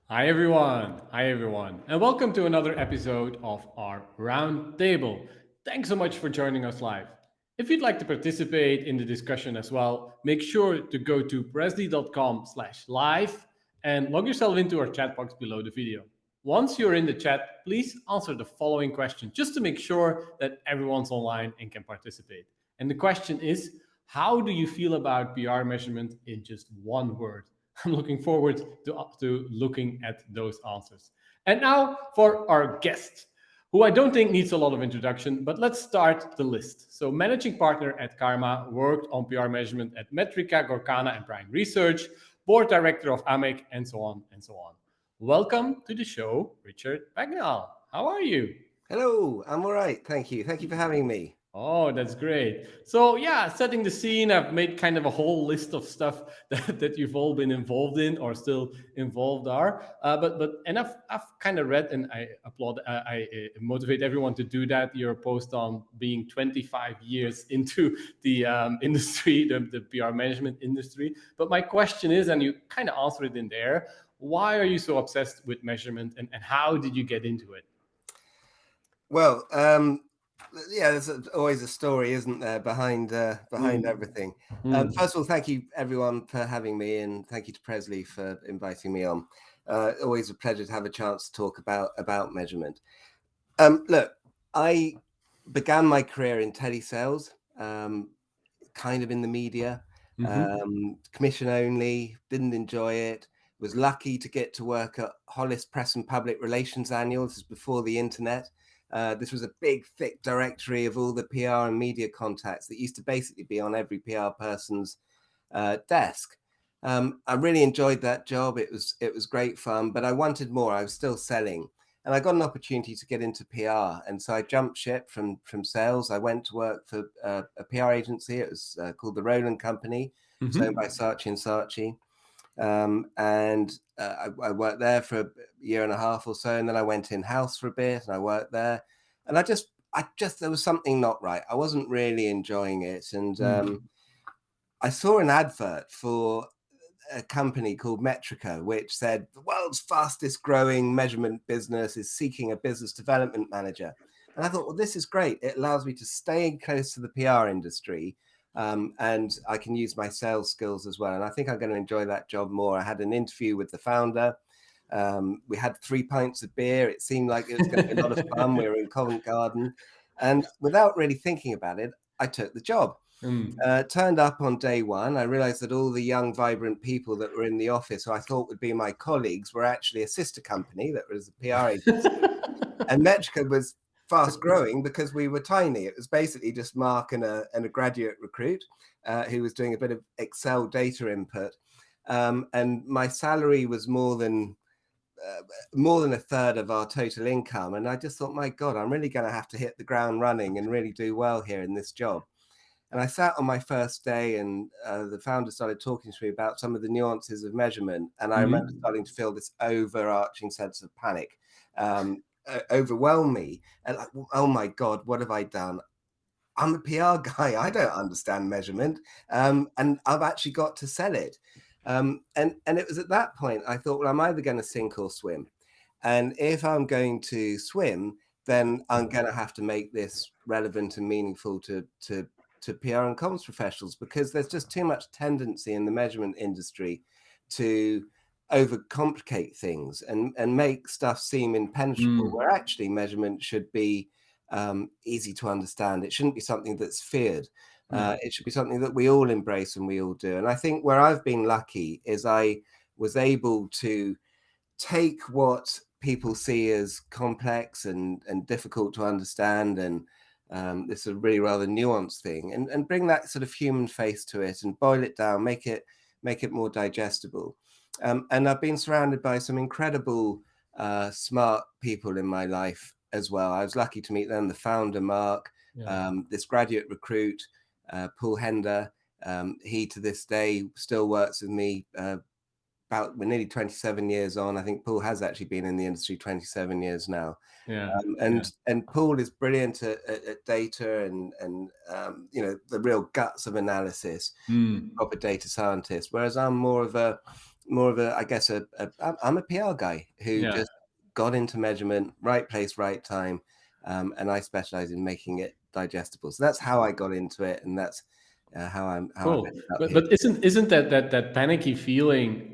Hi everyone. Hi everyone. And welcome to another episode of our Roundtable. Thanks so much for joining us live. If you'd like to participate in the discussion as well, make sure to go to presly.com/live and log yourself into our chat box below the video. Once you're in the chat, please answer the following question just to make sure that everyone's online and can participate. And the question is, how do you feel about PR measurement in just one word? I'm looking forward to looking at those answers. And now for our guest, who I don't think needs a lot of introduction, but let's start the list. So, managing partner at CARMA, worked on PR measurement at Metrica, Gorkana, and Prime Research, board director of AMEC, and so on and so on. Welcome to the show, Richard Bagnall. How are you? Hello, I'm all right. Thank you. Thank you for having me. Oh, that's great. So, yeah, setting the scene, I've made kind of a whole list of stuff that you've all been involved in or still involved are. And I've kind of read and I applaud, I motivate everyone to do that. Your post on being 25 years into the industry, the PR management industry. But my question is, and you kind of answered it in there, why are you so obsessed with measurement and how did you get into it? Well, yeah, there's always a story, isn't there, behind everything. Mm. First of all, thank you everyone for having me, and thank you to Presley for inviting me on. Always a pleasure to have a chance to talk about measurement. Look, I began my career in telesales, kind of in the media, Mm-hmm. commission only. Didn't enjoy it. Was lucky to get to work at Hollis Press and Public Relations Annual. This is before the internet. This was a big, thick directory of all the PR and media contacts that used to basically be on every PR person's desk. I really enjoyed that job. It was great fun, but I wanted more. I was still selling, and I got an opportunity to get into PR, and so I jumped ship from sales. I went to work for a PR agency. It was called the Roland Company. It was owned by Mm-hmm. Saatchi and Saatchi. I worked there for a year and a half or so, and then I went in house for a bit, and I worked there, and I just there was something not right. I wasn't really enjoying it, and Mm. I saw an advert for a company called Metrica, which said the world's fastest growing measurement business is seeking a business development manager. And I thought, well, this is great. It allows me to stay close to the PR industry, and I can use my sales skills as well. And I think I'm going to enjoy that job more. I had an interview with the founder. We had 3 pints of beer. It seemed like it was going to be a lot of fun. We were in Covent Garden. And without really thinking about it, I took the job. Mm. Turned up on day one. I realized that all the young, vibrant people that were in the office, who I thought would be my colleagues, were actually a sister company that was a PR agency. And Metrica was fast growing because we were tiny. It was basically just Mark and a graduate recruit who was doing a bit of Excel data input. And my salary was more than a third of our total income. And I just thought, my God, I'm really going to have to hit the ground running and really do well here in this job. And I sat on my first day, and the founder started talking to me about some of the nuances of measurement. And I remember Mhm. starting to feel this overarching sense of panic overwhelm me. And like, oh my God, what have I done? I'm a PR guy. I don't understand measurement. And I've actually got to sell it. And it was at that point I thought, well, I'm either going to sink or swim. And if I'm going to swim, then I'm going to have to make this relevant and meaningful to PR and comms professionals, because there's just too much tendency in the measurement industry to overcomplicate things and make stuff seem impenetrable, Mm. where actually measurement should be easy to understand. It shouldn't be something that's feared. Yeah. It should be something that we all embrace and we all do. And I think where I've been lucky is I was able to take what people see as complex and difficult to understand, and this is a really rather nuanced thing, and bring that sort of human face to it and boil it down, make it more digestible. And I've been surrounded by some incredible smart people in my life as well. I was lucky to meet them, the founder Mark, Yeah. this graduate recruit Paul Hender. He to this day still works with me. We're nearly 27 years on. I think Paul has actually been in the industry 27 years now. Yeah. Yeah. And Paul is brilliant at data and the real guts of analysis, Mm. proper data scientist. Whereas I'm more of a more of a, I guess, I'm a PR guy who just got into measurement, right place, right time. And I specialize in making it digestible. So that's how I got into it. And that's how I've Cool. ended up But here. isn't that panicky feeling?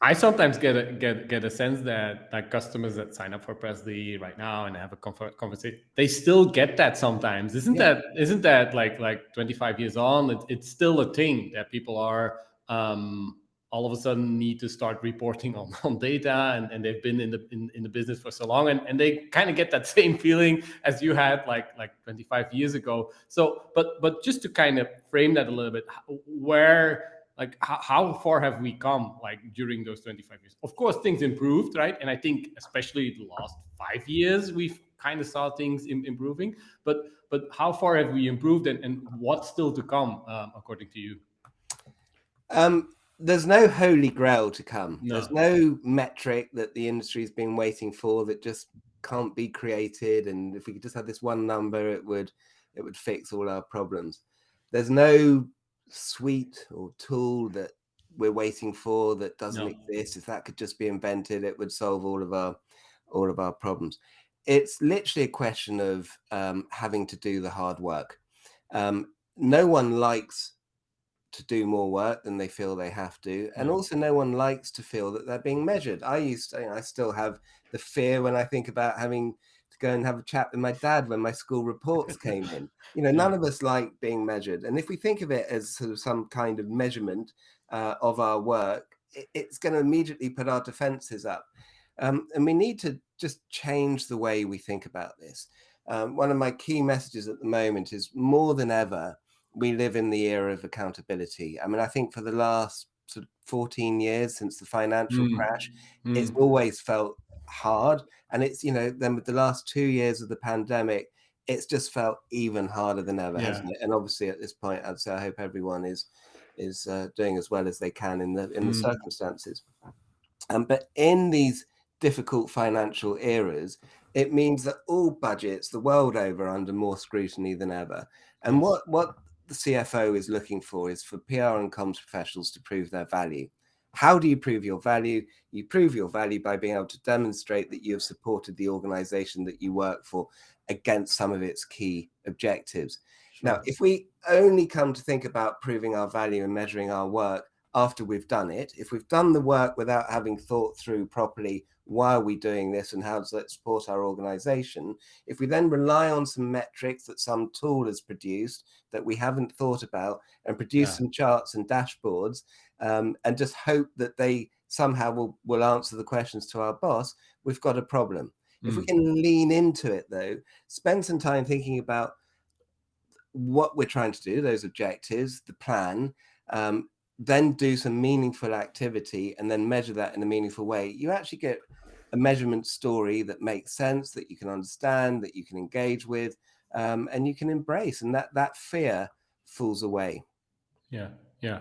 I sometimes get a sense that like customers that sign up for Presley right now and have a conversation, they still get that sometimes. Isn't that like 25 years on? It's still a thing that people are all of a sudden need to start reporting on data, and they've been in the business for so long, and they kind of get that same feeling as you had like 25 years ago. So but just to kind of frame that a little bit, where like how far have we come like during those 25 years? Of course things improved, right? And I think especially the last 5 years we've kind of saw things improving, but how far have we improved, and what's still to come, according to you? There's no holy grail to come. No. There's no metric that the industry's been waiting for that just can't be created. And if we could just have this one number, it would fix all our problems. There's no suite or tool that we're waiting for that doesn't exist. If that could just be invented, it would solve all of our problems. It's literally a question of having to do the hard work. No one likes to do more work than they feel they have to, and also no one likes to feel that they're being measured. I still have the fear when I think about having to go and have a chat with my dad when my school reports came in. None of us like being measured, and if we think of it as sort of some kind of measurement of our work, it's going to immediately put our defenses up, and we need to just change the way we think about this. One of my key messages at the moment is, more than ever, we live in the era of accountability. I mean, I think for the last sort of 14 years since the financial crash, it's always felt hard. And it's, then with the last 2 years of the pandemic, it's just felt even harder than ever, hasn't it? And obviously at this point, I'd say I hope everyone is doing as well as they can in the circumstances. But in these difficult financial eras, it means that all budgets the world over are under more scrutiny than ever. And what the CFO is looking for is for PR and comms professionals to prove their value. How do you prove your value? You prove your value by being able to demonstrate that you have supported the organization that you work for against some of its key objectives. Now, if we only come to think about proving our value and measuring our work after we've done it, if we've done the work without having thought through properly why are we doing this and how does that support our organization, if we then rely on some metrics that some tool has produced that we haven't thought about and produce some charts and dashboards, and just hope that they somehow will answer the questions to our boss, we've got a problem. If we can lean into it, though, spend some time thinking about what we're trying to do, those objectives, the plan, then do some meaningful activity and then measure that in a meaningful way, you actually get a measurement story that makes sense, that you can understand, that you can engage with, and you can embrace, and that fear falls away. Yeah.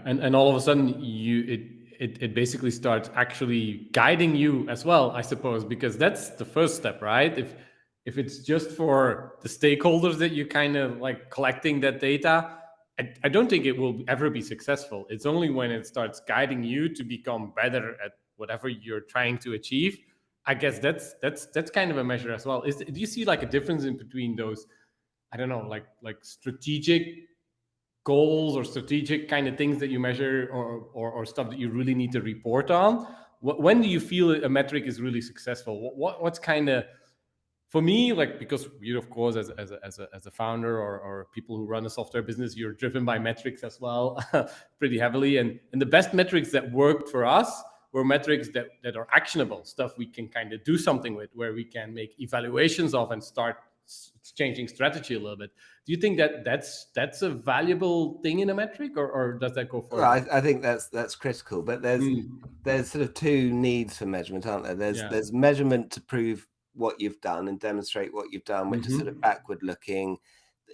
And all of a sudden it basically starts actually guiding you as well, I suppose, because that's the first step, right? If it's just for the stakeholders that you kind of like collecting that data, I don't think it will ever be successful. It's only when it starts guiding you to become better at whatever you're trying to achieve. I guess that's kind of a measure as well. Do you see like a difference in between those, I don't know, like strategic goals or strategic kind of things that you measure, or stuff that you really need to report on? When do you feel a metric is really successful? What's kind of, for me, like, because you, of course, as a founder or people who run a software business, you're driven by metrics as well, pretty heavily. And the best metrics that worked for us were metrics that are actionable, stuff we can kind of do something with, where we can make evaluations of and start changing strategy a little bit. Do you think that that's a valuable thing in a metric, or does that go further? Well, I think that's critical, but there's sort of two needs for measurement, aren't there? There's measurement to prove what you've done and demonstrate what you've done, which is sort of backward looking.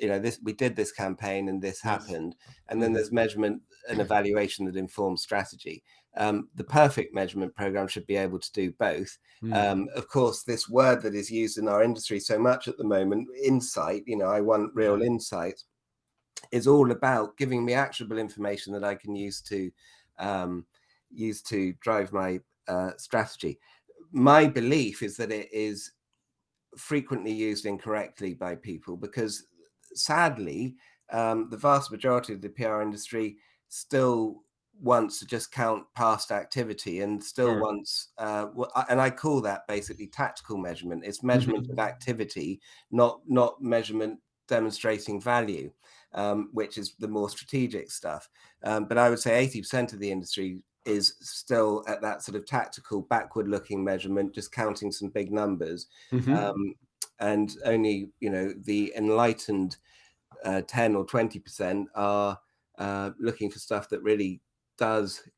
We did this campaign and this happened. And then there's measurement and evaluation that informs strategy. The perfect measurement program should be able to do both. Of course, this word that is used in our industry so much at the moment, insight, I want real insight, is all about giving me actionable information that I can use to used to drive my strategy. My belief is that it is frequently used incorrectly by people because, sadly, the vast majority of the PR industry still wants to just count past activity and still Sure. wants, and I call that basically tactical measurement. It's measurement of activity, not measurement demonstrating value, which is the more strategic stuff. But I would say 80% of the industry is still at that sort of tactical, backward-looking measurement, just counting some big numbers, and only the enlightened 10 or 20% are looking for stuff that really does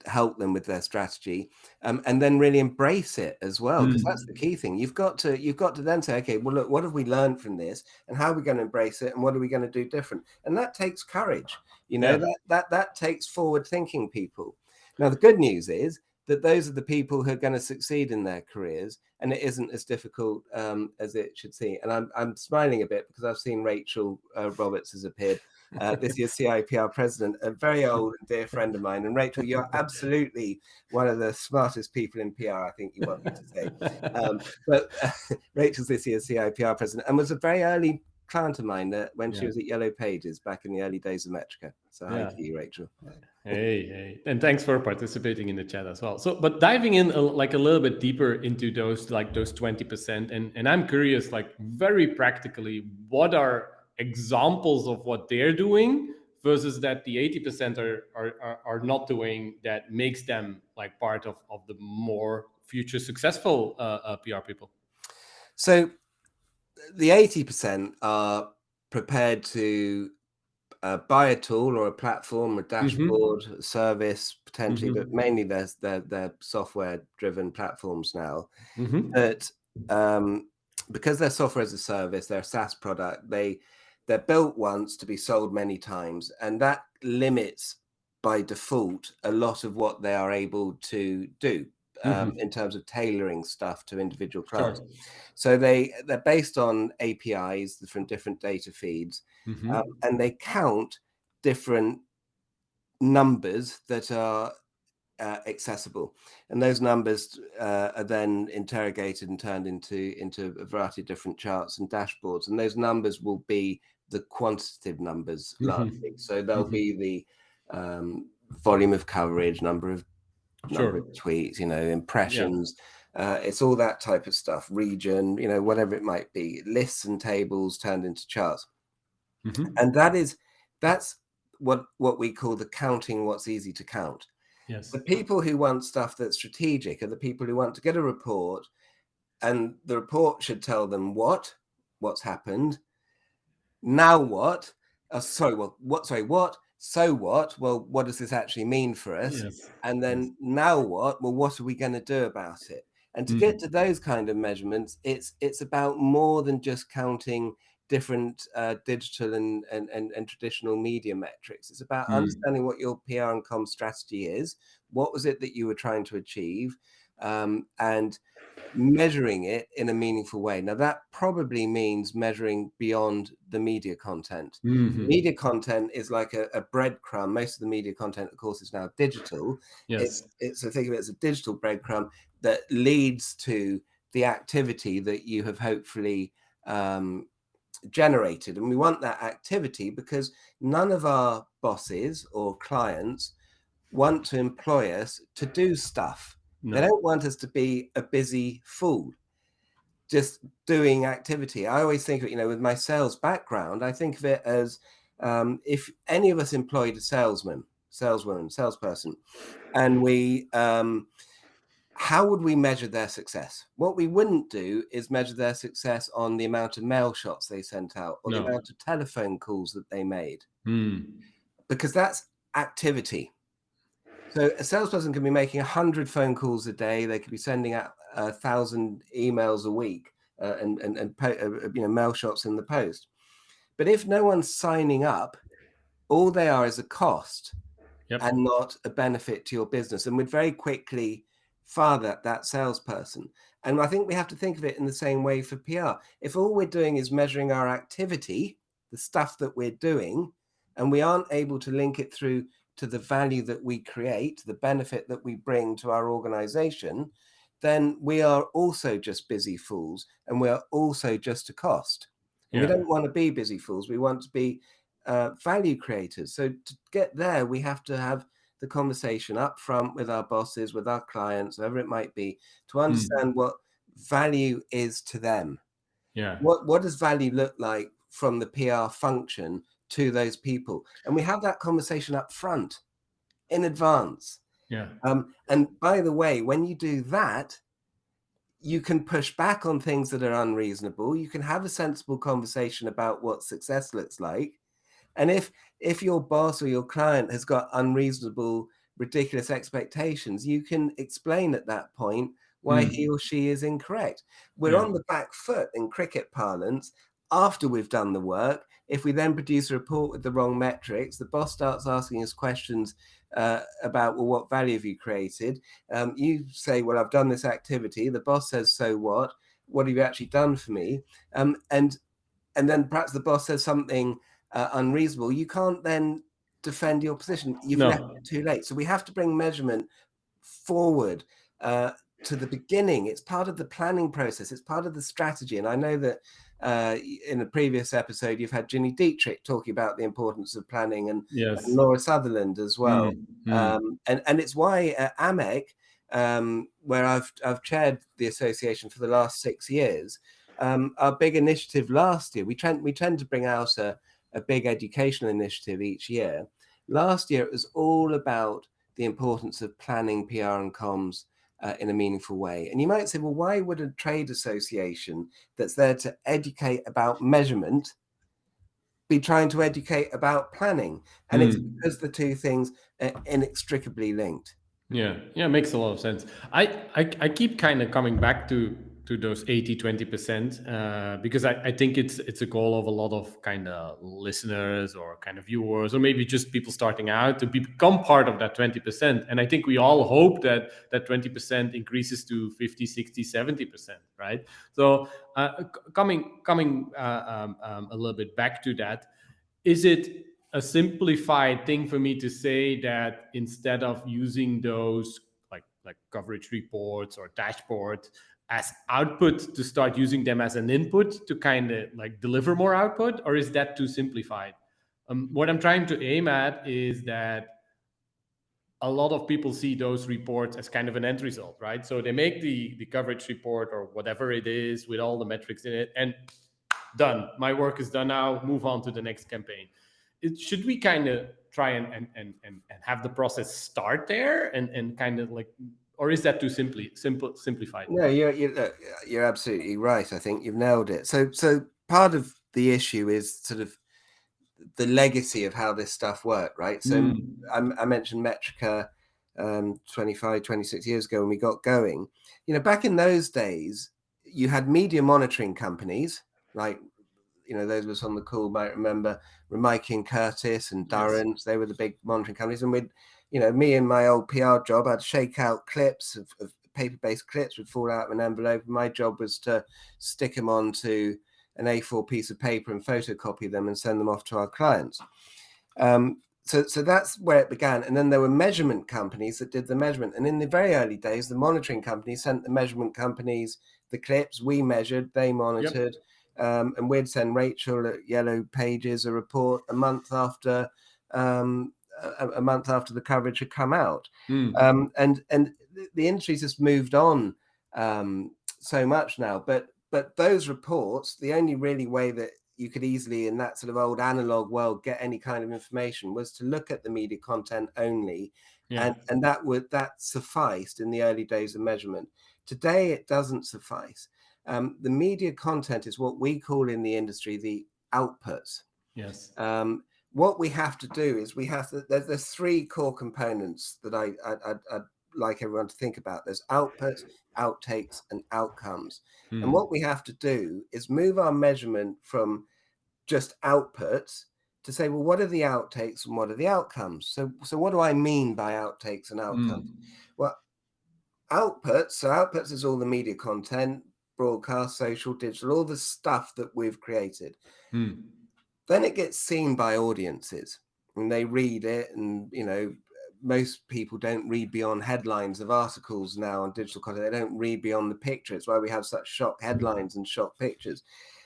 help them with their strategy, and then really embrace it as well, because that's the key thing. You've got to then say, okay, well, look, what have we learned from this, and how are we going to embrace it, and what are we going to do different? And that takes courage. That takes forward thinking people. Now, the good news is that those are the people who are going to succeed in their careers, and it isn't as difficult as it should seem. And I'm smiling a bit because I've seen Rachel Roberts has appeared this year's CIPR president, a very old and dear friend of mine. And Rachel, you're absolutely one of the smartest people in PR, I think you want me to say. But Rachel's this year's CIPR president and was a very early client of mine when she was at Yellow Pages back in the early days of Metrica. So hi to you, Rachel. Hey, and thanks for participating in the chat as well. So, but diving in like a little bit deeper into those 20%, and I'm curious, like very practically, what are examples of what they're doing versus that the 80% are not doing that makes them like part of the more future successful PR people? So the 80% are prepared to buy a tool or a platform, a dashboard, a service potentially, but mainly they're software-driven platforms now. That because they're software as a service, they're a SaaS product. They're built once to be sold many times, and that limits by default a lot of what they are able to do in terms of tailoring stuff to individual clients. Sure. So they're based on APIs from different data feeds, and they count different numbers that are accessible, and those numbers are then interrogated and turned into a variety of different charts and dashboards, and those numbers will be the quantitative numbers largely. So they'll be the volume of coverage, number of tweets, impressions. It's all that type of stuff, region, whatever it might be, lists and tables turned into charts. And that's what we call the counting what's easy to count. Yes. The people who want stuff that's strategic are the people who want to get a report, and the report should tell them what's happened, now what, what? So what? Well, what does this actually mean for us? Yes. And then now what? Well, what are we going to do about it? And to get to those kind of measurements, it's about more than just counting different digital and traditional media metrics. It's about understanding what your PR and comm strategy is. What was it that you were trying to achieve? And measuring it in a meaningful way. Now, that probably means measuring beyond the media content. Media content is like a breadcrumb. Most of the media content, of course, is now digital. Yes. So think of it as a digital breadcrumb that leads to the activity that you have hopefully generated. And we want that activity because none of our bosses or clients want to employ us to do stuff. No. They don't want us to be a busy fool, just doing activity. I always think of it, with my sales background, I think of it as if any of us employed a salesman, saleswoman, salesperson, and we, how would we measure their success? What we wouldn't do is measure their success on the amount of mail shots they sent out or the amount of telephone calls that they made, because that's activity. So a salesperson can be making 100 phone calls a day. They could be sending out 1,000 emails a week and mail shots in the post. But if no one's signing up, all they are is a cost and not a benefit to your business, and would very quickly fire that salesperson. And I think we have to think of it in the same way for PR. If all we're doing is measuring our activity, the stuff that we're doing, and we aren't able to link it through to the value that we create, the benefit that we bring to our organization, then we are also just busy fools, and we are also just a cost. And we don't want to be busy fools. We want to be value creators. So to get there, we have to have the conversation up front with our bosses, with our clients, whoever it might be, to understand what value is to them. Yeah. What does value look like from the PR function to those people? And we have that conversation up front in advance. Yeah. And by the way, when you do that, you can push back on things that are unreasonable. You can have a sensible conversation about what success looks like. And if your boss or your client has got unreasonable, ridiculous expectations, you can explain at that point why he or she is incorrect. We're on the back foot in cricket parlance after we've done the work. If we then produce a report with the wrong metrics, the boss starts asking us questions about, well, what value have you created? You say, well, I've done this activity. The boss says, so what? What have you actually done for me? And then perhaps the boss says something unreasonable. You can't then defend your position. You've left it too late. So we have to bring measurement forward to the beginning. It's part of the planning process. It's part of the strategy. And I know that in a previous episode, you've had Ginny Dietrich talking about the importance of planning, and Laura Sutherland as well. And it's why at AMEC, where I've chaired the association for the last 6 years, our big initiative last year, we tend to bring out a big educational initiative each year. Last year, it was all about the importance of planning PR and comms in a meaningful way. And you might say, well, why would a trade association that's there to educate about measurement be trying to educate about planning? And it's because the two things are inextricably linked. Yeah, makes a lot of sense. I keep kind of coming back to those 80-20%, because I think it's a goal of a lot of kind of listeners or kind of viewers, or maybe just people starting out, to become part of that 20%. And I think we all hope that 20% increases to 50, 60, 70%, right? So coming a little bit back to that, is it a simplified thing for me to say that instead of using those like coverage reports or dashboards as output, to start using them as an input to kind of like deliver more output? Or is that too simplified? What I'm trying to aim at is that a lot of people see those reports as kind of an end result, right? So they make the coverage report or whatever it is with all the metrics in it, and done. My work is done now. Move on to the next campaign. Should we kind of try and have the process start there and kind of like, or is that too simplified? No, you're absolutely right. I think you've nailed it. So part of the issue is sort of the legacy of how this stuff worked, right? So I mentioned Metrica 25, 26 years ago when we got going. Back in those days, you had media monitoring companies, like, those of us on the call might remember Remike and Curtis and Durrant. Yes. They were the big monitoring companies. And me in my old PR job, I'd shake out clips of paper-based clips, would fall out of an envelope. My job was to stick them onto an A4 piece of paper and photocopy them and send them off to our clients. So that's where it began. And then there were measurement companies that did the measurement. And in the very early days, the monitoring companies sent the measurement companies the clips. We measured, they monitored. Yep. And we'd send Rachel at Yellow Pages a report a month after the coverage had come out. And the industry's just moved on so much now. But those reports, the only really way that you could easily, in that sort of old analog world, get any kind of information was to look at the media content only. Yeah. And that sufficed in the early days of measurement. Today, it doesn't suffice. The media content is what we call in the industry the outputs. Yes. What we have to do is there's three core components that I'd like everyone to think about. There's outputs, outtakes, and outcomes. And what we have to do is move our measurement from just outputs to say, well, what are the outtakes and what are the outcomes? So what do I mean by outtakes and outcomes? Well, outputs is all the media content, broadcast, social, digital, all the stuff that we've created. Then it gets seen by audiences. and they read it, and most people don't read beyond headlines of articles now on digital content. They don't read beyond the picture. It's why we have such shock headlines and shock pictures.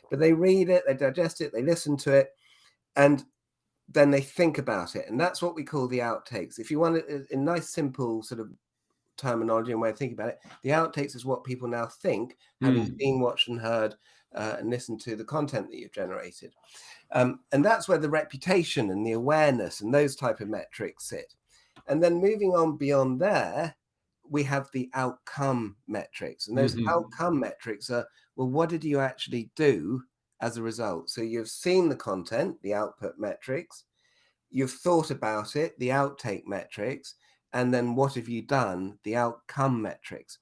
But they read it, they digest it, they listen to it, and then they think about it. And that's what we call the outtakes. If you want it in nice, simple sort of terminology and way of thinking about it, the outtakes is what people now think, having seen, watched, and heard and listened to the content that you've generated. And that's where the reputation and the awareness and those type of metrics sit. And then moving on beyond there, we have the outcome metrics. And those outcome metrics are, well, what did you actually do as a result? So you've seen the content, the output metrics, you've thought about it, the outtake metrics, and then what have you done, the outcome metrics.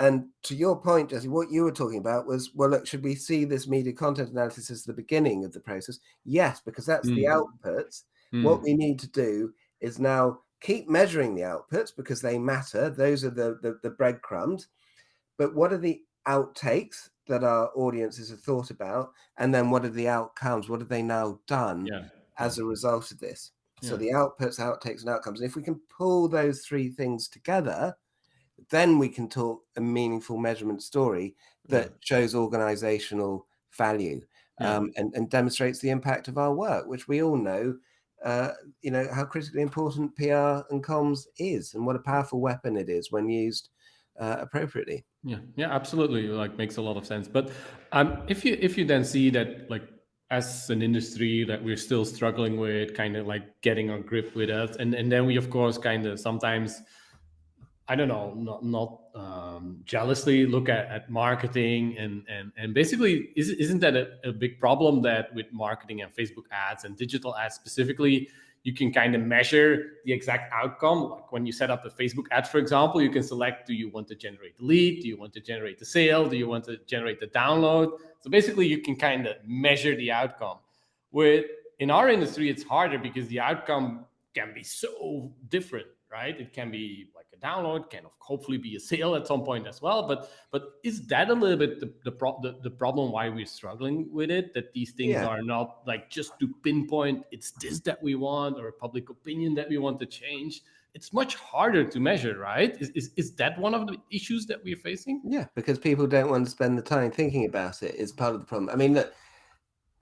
And to your point, Jesse, what you were talking about was, well, look, should we see this media content analysis as the beginning of the process? Yes, because that's the outputs. What we need to do is now keep measuring the outputs because they matter. Those are the breadcrumbs. But what are the outtakes that our audiences have thought about? And then what are the outcomes? What have they now done as a result of this? So the outputs, outtakes, and outcomes. And if we can pull those three things together, then we can talk a meaningful measurement story that shows organizational value and demonstrates the impact of our work, which we all know, how critically important PR and comms is, and what a powerful weapon it is when used appropriately. Yeah, absolutely. Like, makes a lot of sense. But if you then see that, like, as an industry that we're still struggling with kind of like getting a grip with us, and then we of course kind of sometimes, I don't know, not jealously look at marketing and basically, isn't that a big problem that with marketing and Facebook ads and digital ads specifically, you can kind of measure the exact outcome. Like when you set up a Facebook ad, for example, you can select, do you want to generate the lead? Do you want to generate the sale? Do you want to generate the download? So basically you can kind of measure the outcome. In our industry, it's harder because the outcome can be so different, right? It can be like a download, can hopefully be a sale at some point as well. But is that a little bit the problem why we're struggling with it? That these things are not like just to pinpoint it's this that we want or a public opinion that we want to change. It's much harder to measure, right? Is that one of the issues that we're facing? Yeah, because people don't want to spend the time thinking about it is part of the problem. I mean, look,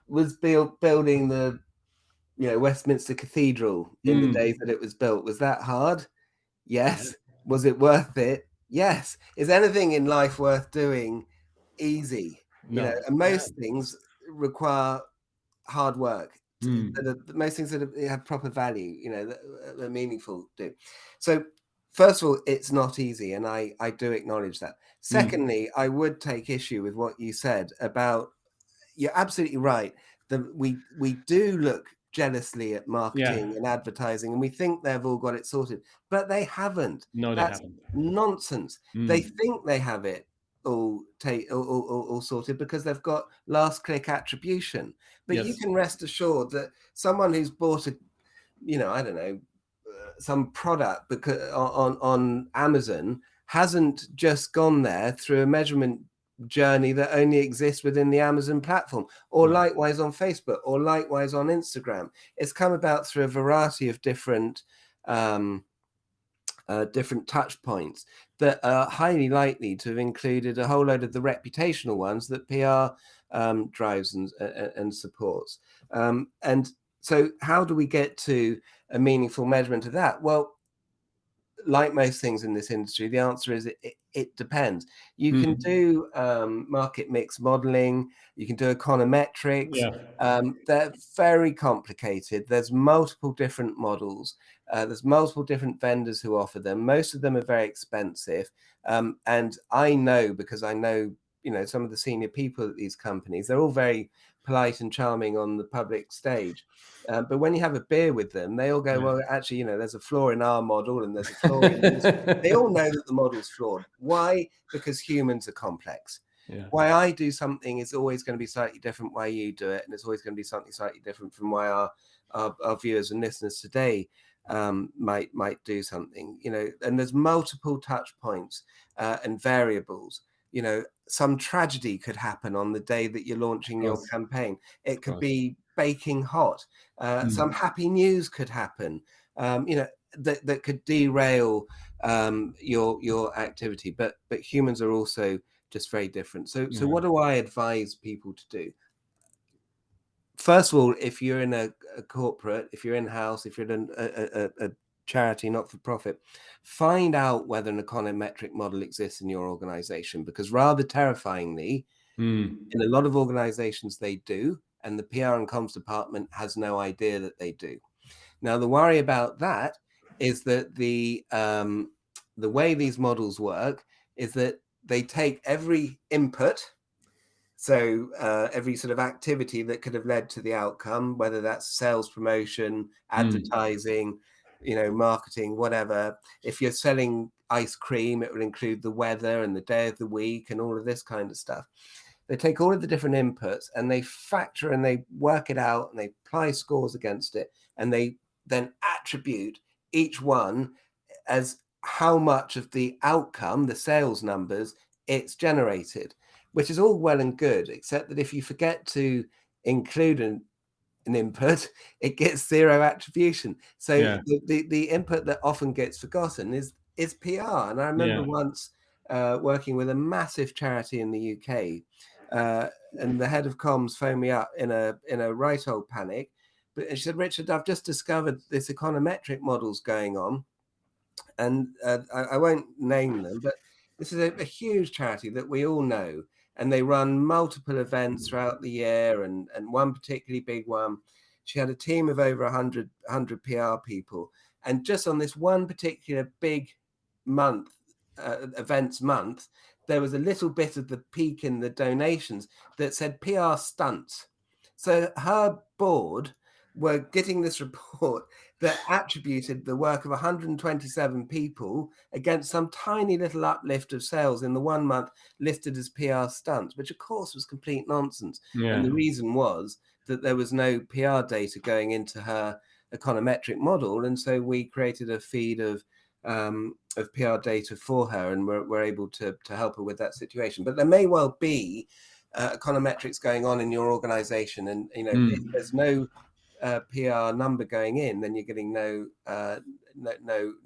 was building the Westminster Cathedral in the days that it was built, was that hard? Yes. Was it worth it? Yes. Is anything in life worth doing easy? No. And most things require hard work. Most things that have proper value, that are meaningful do. So first of all, it's not easy, and I do acknowledge that. Secondly, I would take issue with what you said about, you're absolutely right, that we do look jealously at marketing and advertising, and we think they've all got it sorted, but they haven't. No, they That's haven't. nonsense. They think they have it all sorted because they've got last click attribution. But you can rest assured that someone who's bought a, I don't know, some product because on Amazon hasn't just gone there through a measurement journey that only exists within the Amazon platform, or likewise on Facebook, or likewise on Instagram. It's come about through a variety of different touch points that are highly likely to have included a whole load of the reputational ones that PR drives and supports. And so how do we get to a meaningful measurement of that? Well, like most things in this industry, the answer is it depends. You can do market mix modeling, you can do econometrics. They're very complicated. There's multiple different models. There's multiple different vendors who offer them. Most of them are very expensive. And I know, because I know, some of the senior people at these companies, they're all very polite and charming on the public stage. But when you have a beer with them, they all go, well, actually, there's a flaw in our model and there's a flaw in this. They all know that the model's flawed. Why? Because humans are complex. Why I do something is always going to be slightly different why you do it. And it's always going to be something slightly different from why our viewers and listeners today might do something, and there's multiple touch points and variables. Some tragedy could happen on the day that you're launching your campaign. It could be baking hot. Some happy news could happen, that could derail your activity. But humans are also just very different. So what do I advise people to do? First of all, if you're in a corporate, if you're in-house, if you're in a charity, not-for-profit, find out whether an econometric model exists in your organization, because rather terrifyingly, in a lot of organizations they do, and the PR and comms department has no idea that they do. Now, the worry about that is that the way these models work is that they take every input, so every sort of activity that could have led to the outcome, whether that's sales, promotion, advertising, marketing, whatever. If you're selling ice cream, it will include the weather and the day of the week and all of this kind of stuff. They take all of the different inputs and they factor and they work it out and they apply scores against it, and they then attribute each one as how much of the outcome, the sales numbers, it's generated, which is all well and good, except that if you forget to include an input, it gets zero attribution. So the input that often gets forgotten is PR. And I remember once working with a massive charity in the UK, and the head of comms phoned me up in a right old panic. But she said, "Richard, I've just discovered this econometric model's going on." And I won't name them, but this is a huge charity that we all know. And they run multiple events throughout the year, and one particularly big one. She had a team of over 100 PR people. And just on this one particular big month, events month, there was a little bit of the peak in the donations that said PR stunts. So her board were getting this report that attributed the work of 127 people against some tiny little uplift of sales in the 1 month listed as PR stunts, which of course was complete nonsense. And the reason was that there was no PR data going into her econometric model. And so we created a feed of PR data for her, and we're able to help her with that situation. But there may well be econometrics going on in your organization, and if there's no PR number going in, then you're getting no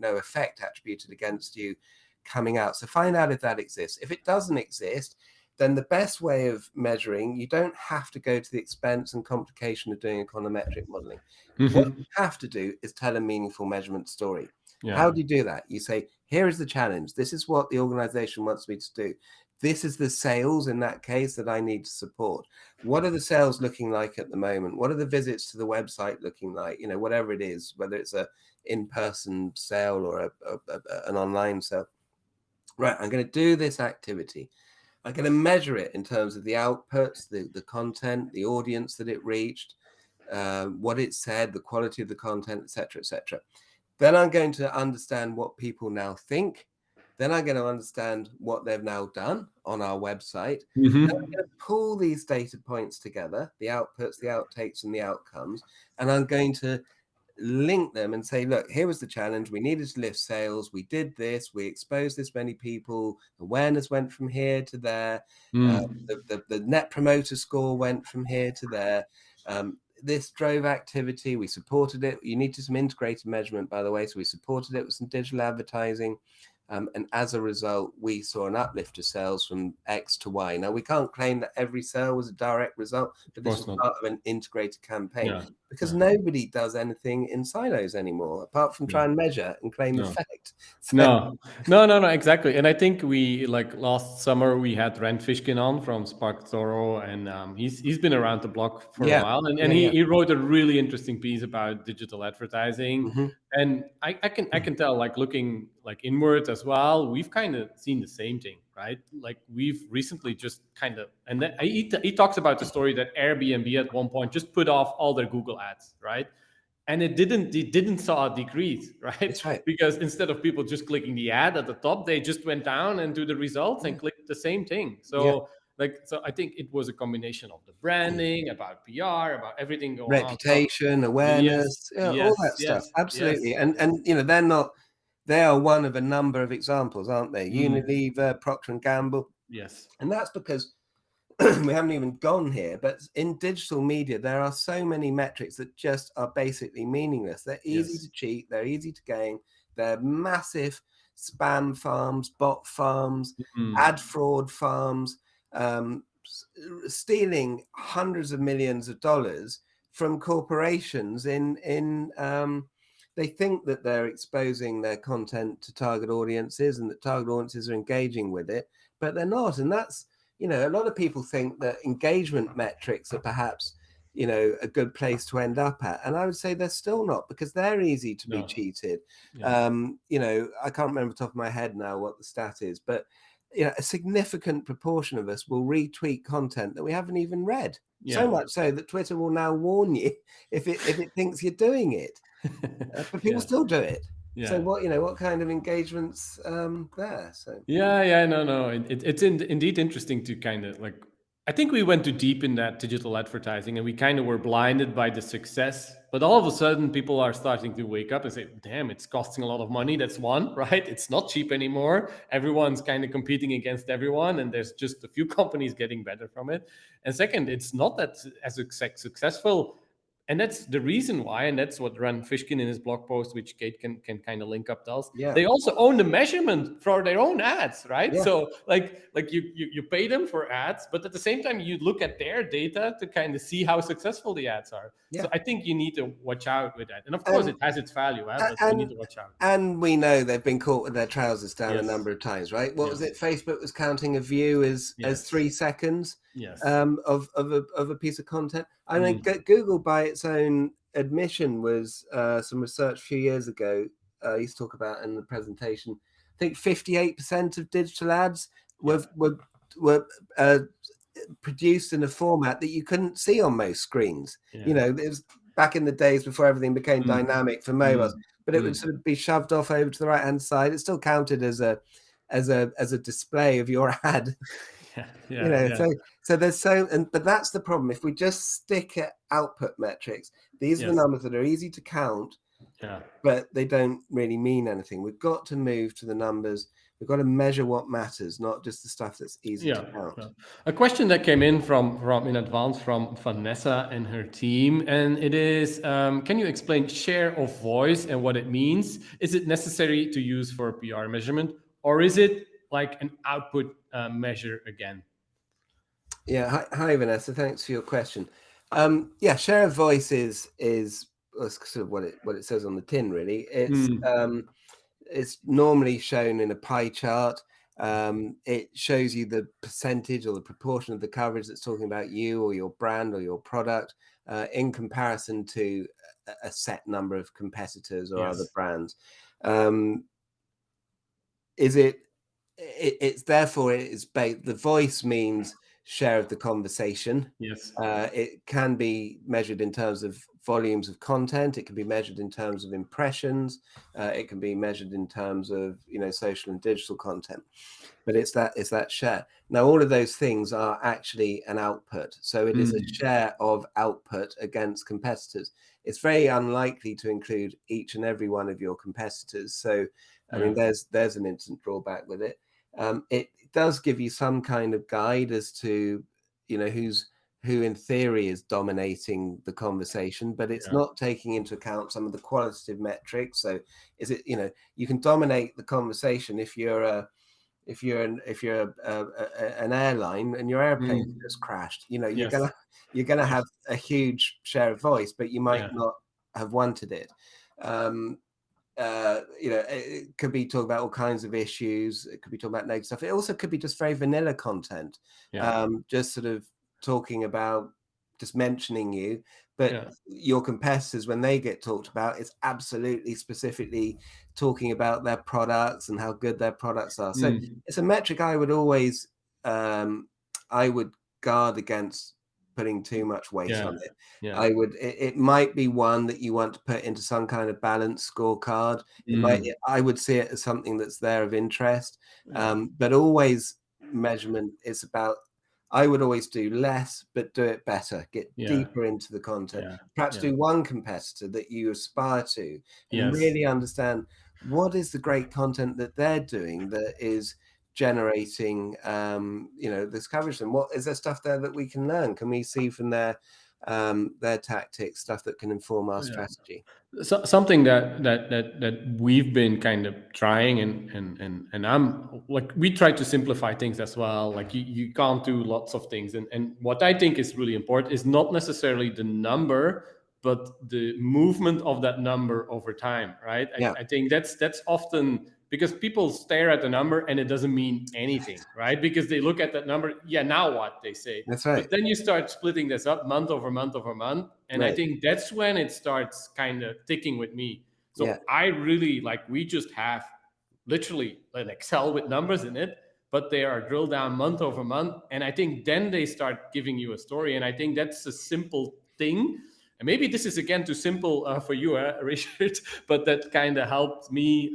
effect attributed against you coming out. So find out if that exists. If it doesn't exist, then the best way of measuring, you don't have to go to the expense and complication of doing econometric modeling. What you have to do is tell a meaningful measurement story. How do you do that? You say, here is the challenge. This is what the organization wants me to do. This is the sales in that case that I need to support. What are the sales looking like at the moment? What are the visits to the website looking like? Whatever it is, whether it's a in-person sale or an online sale. Right, I'm going to do this activity. I'm going to measure it in terms of the outputs, the content, the audience that it reached, what it said, the quality of the content, etc., etc. Then I'm going to understand what people now think. Then I'm going to understand what they've now done on our website. Then I'm going to pull these data points together, the outputs, the outtakes, and the outcomes, and I'm going to link them and say, look, here was the challenge. We needed to lift sales. We did this. We exposed this many people. Awareness went from here to there. The net promoter score went from here to there. This drove activity. We supported it. You needed some integrated measurement, by the way. So we supported it with some digital advertising. And as a result, we saw an uplift of sales from X to Y. Now, we can't claim that every sale was a direct result, but this was part of an integrated campaign because nobody does anything in silos anymore, apart from try and measure and claim effect. So... No, exactly. And I think last summer, we had Rand Fishkin on from Spark Thorough, and he's been around the block for a while. And he wrote a really interesting piece about digital advertising. And I can tell, looking inward as well, we've kind of seen the same thing, right? We've recently just and then he talks about the story that Airbnb at one point just put off all their Google ads, right? And it didn't saw a decrease, right? That's right. Because instead of people just clicking the ad at the top, they just went down and do the results and clicked the same thing. So so I think it was a combination of the branding, about PR, about everything going reputation, awareness, all that stuff. Absolutely. Yes. And they are one of a number of examples, aren't they? Unilever, Procter & Gamble. Yes. And that's because we haven't even gone here, but in digital media, there are so many metrics that just are basically meaningless. They're easy to cheat, they're easy to gain, they're massive spam farms, bot farms, ad fraud farms, stealing hundreds of millions of dollars from corporations they think that they're exposing their content to target audiences and that target audiences are engaging with it, but they're not. And that's, a lot of people think that engagement metrics are perhaps, a good place to end up at. And I would say they're still not, because they're easy to be cheated. Yeah. I can't remember off the top of my head now what the stat is, but a significant proportion of us will retweet content that we haven't even read. So much so that Twitter will now warn you if it thinks you're doing it. But people still do it. So what kind of engagements there? So no. It's indeed interesting to kind of like. I think we went too deep in that digital advertising, and we kind of were blinded by the success. But all of a sudden, people are starting to wake up and say, "Damn, it's costing a lot of money." That's one, right? It's not cheap anymore. Everyone's kind of competing against everyone, and there's just a few companies getting better from it. And second, it's not that as successful. And that's the reason why, and that's what Ran Fishkin in his blog post, which Kate can kind of link up tells. Yeah. They also own the measurement for their own ads, right? Yeah. So like you pay them for ads, but at the same time you look at their data to kind of see how successful the ads are. Yeah. So I think you need to watch out with that. And of course it has its value, but you need to watch out. And we know they've been caught with their trousers down a number of times, right? What was it? Facebook was counting a view as 3 seconds of a piece of content. I mean, Google, by its own admission, was some research a few years ago. I used to talk about in the presentation. I think 58% of digital ads were produced in a format that you couldn't see on most screens. It was back in the days before everything became dynamic for mobiles, but it would sort of be shoved off over to the right hand side. It still counted as a display of your ad. So there's but that's the problem. If we just stick at output metrics, these are the numbers that are easy to count, but they don't really mean anything. We've got to move to the numbers. We've got to measure what matters, not just the stuff that's easy to count. A question that came in from in advance from Vanessa and her team, and it is, can you explain share of voice and what it means? Is it necessary to use for PR measurement, or is it like an output measure again? Yeah. Hi, Vanessa. Thanks for your question. Share of voice is sort of what it says on the tin. Really, it's normally shown in a pie chart. It shows you the percentage or the proportion of the coverage that's talking about you or your brand or your product in comparison to a set number of competitors or other brands. It's therefore it is based. The voice means share of the conversation. It can be measured in terms of volumes of content. It can be measured in terms of impressions. It can be measured in terms of social and digital content. But it's that share. Now, all of those things are actually an output. So it is a share of output against competitors. It's very unlikely to include each and every one of your competitors. So I mean, there's an instant drawback with it. It does give you some kind of guide as to who in theory is dominating the conversation, but it's not taking into account some of the qualitative metrics. So is it you can dominate the conversation if you're an airline and your airplane just crashed. You're gonna have a huge share of voice, but you might not have wanted it. It could be talking about all kinds of issues. It could be talking about negative stuff. It also could be just very vanilla content, just sort of talking about, just mentioning you. But your competitors, when they get talked about, it's absolutely specifically talking about their products and how good their products are. So it's a metric I would always, I would guard against putting too much weight on it. It might be one that you want to put into some kind of balanced scorecard. I would see it as something that's there of interest. But always measurement is about, I would always do less, but do it better, get deeper into the content, perhaps do one competitor that you aspire to and really understand what is the great content that they're doing that is generating, this coverage. And what is there stuff there that we can learn? Can we see from their tactics stuff that can inform our strategy? So, something that we've been kind of trying, and I'm like, we try to simplify things as well. Like you can't do lots of things, and what I think is really important is not necessarily the number, but the movement of that number over time, right? I think that's often because people stare at the number and it doesn't mean anything, right? Because they look at that number, yeah, now what, they say. That's right. But then you start splitting this up month over month over month, and I think that's when it starts kind of ticking with me. So I really we just have literally an Excel with numbers in it, but they are drilled down month over month, and I think then they start giving you a story, and I think that's a simple thing. And maybe this is again too simple for you, Richard, but that kind of helped me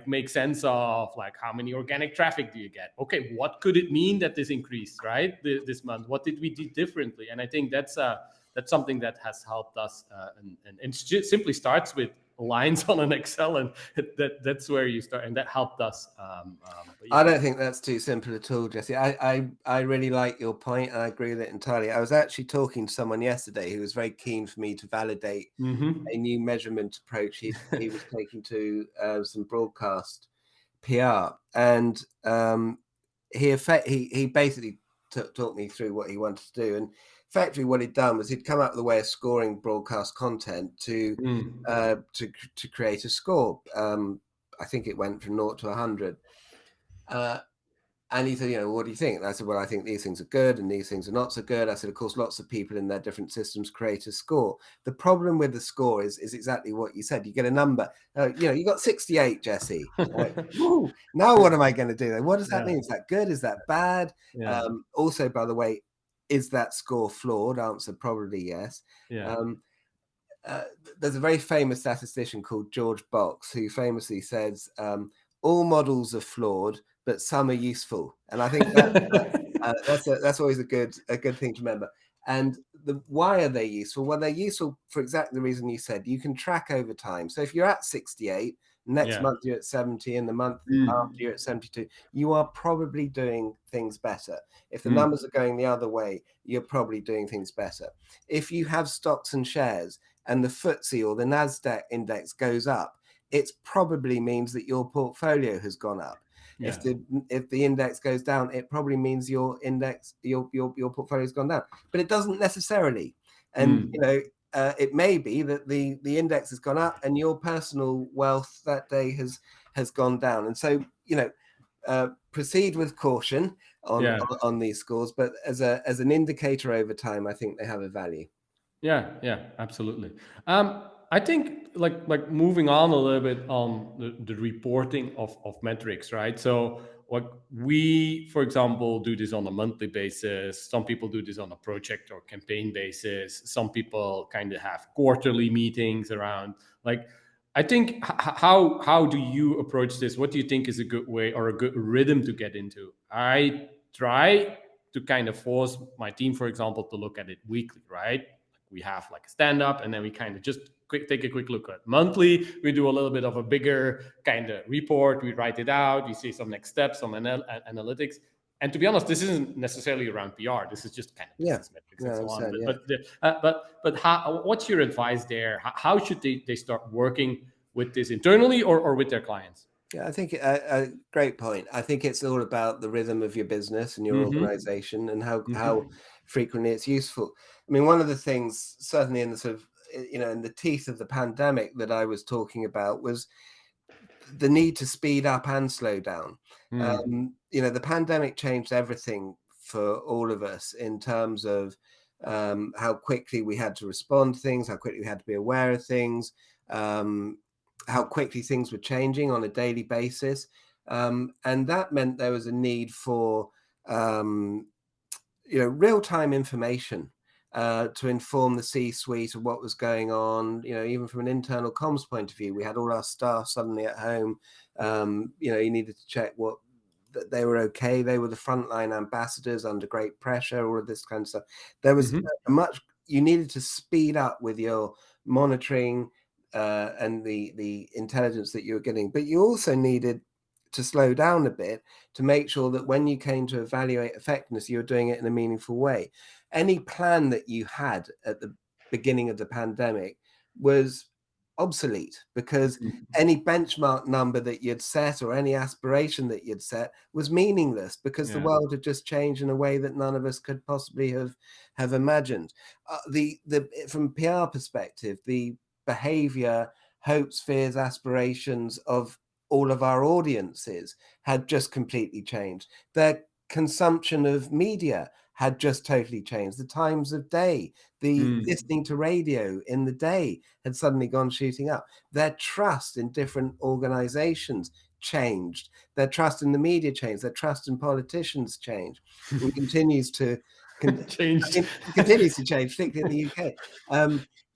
make sense of how many organic traffic do you get? Okay, what could it mean that this increased, right? This month, what did we do differently? And I think that's something that has helped us, and it just simply starts with lines on an Excel, and that's where you start, and that helped us. I don't think that's too simple at all, Jesse. I really like your point, and I agree with it entirely. I was actually talking to someone yesterday who was very keen for me to validate a new measurement approach he was taking to some broadcast PR, and he basically talked me through what he wanted to do. And effectively what he'd done was he'd come up with a way of scoring broadcast content to create a score. I think it went from 0 to 100. And he said, what do you think? And I said, well, I think these things are good and these things are not so good. I said, of course, lots of people in their different systems create a score. The problem with the score is exactly what you said. You get a number. You got 68, Jesse. Now what am I going to do? What does that mean? Is that good? Is that bad? Also, by the way, is that score flawed? Answer, probably yes. There's a very famous statistician called George Box who famously says, all models are flawed, but some are useful. And I think that's always a good thing to remember. And why are they useful? Well, they're useful for exactly the reason you said. You can track over time. So if you're at 68, next month you're at 70, and the month after you're at 72, you are probably doing things better. If the numbers are going the other way, you're probably doing things better. If you have stocks and shares and the FTSE or the NASDAQ index goes up, it probably means that your portfolio has gone up. If the index goes down, it probably means your portfolio has gone down. But it doesn't necessarily. And it may be that the index has gone up and your personal wealth that day has gone down. And so proceed with caution on these scores, but as an indicator over time, I think they have a value. Yeah, absolutely. I think like moving on a little bit on the reporting of metrics, right? So we, for example, do this on a monthly basis. Some people do this on a project or campaign basis. Some people kind of have quarterly meetings around. I think how do you approach this? What do you think is a good way or a good rhythm to get into? I try to kind of force my team, for example, to look at it weekly, right? We have a stand up, and then we kind of just take a quick look at monthly. We do a little bit of a bigger kind of report. We write it out. We see some next steps, some analytics. And to be honest, this isn't necessarily around PR. This is just kind of business metrics and so on. But how, what's your advice there? How should they start working with this internally or with their clients? Yeah, I think a great point. I think it's all about the rhythm of your business and your organization and how frequently it's useful. I mean, one of the things, certainly in the sort of, in the teeth of the pandemic that I was talking about, was the need to speed up and slow down. The pandemic changed everything for all of us in terms of how quickly we had to respond to things, how quickly we had to be aware of things, how quickly things were changing on a daily basis. And that meant there was a need for, real-time information to inform the C-suite of what was going on. Even from an internal comms point of view, we had all our staff suddenly at home. You needed to check that they were okay. They were the frontline ambassadors under great pressure, all of this kind of stuff. There was you needed to speed up with your monitoring and the intelligence that you were getting, but you also needed to slow down a bit, to make sure that when you came to evaluate effectiveness, you're doing it in a meaningful way. Any plan that you had at the beginning of the pandemic was obsolete, because any benchmark number that you'd set or any aspiration that you'd set was meaningless, because the world had just changed in a way that none of us could possibly have imagined. From a PR perspective, the behavior, hopes, fears, aspirations of all of our audiences had just completely changed. Their consumption of media had just totally changed. The times of day, the listening to radio in the day had suddenly gone shooting up. Their trust in different organizations changed. Their trust in the media changed. Their trust in politicians changed. And continues to change, continues to change, particularly in the UK.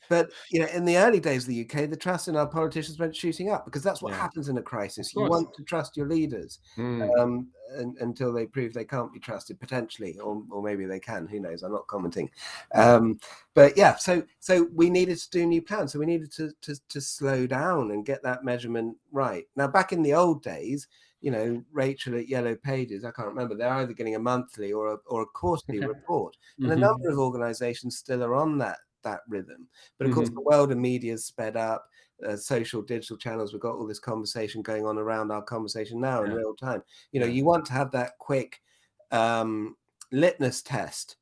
But in the early days of the UK, the trust in our politicians went shooting up, because that's what happens in a crisis. You want to trust your leaders until they prove they can't be trusted, potentially, or maybe they can. Who knows? I'm not commenting. But yeah, so we needed to do new plans. So we needed to slow down and get that measurement right. Now, back in the old days, Rachel at Yellow Pages, I can't remember, they're either getting a monthly or a quarterly report, and a number of organizations still are on that rhythm. But of course, the world of media is sped up. Social digital channels, we've got all this conversation going on around our conversation now in real time. You want to have that quick litmus test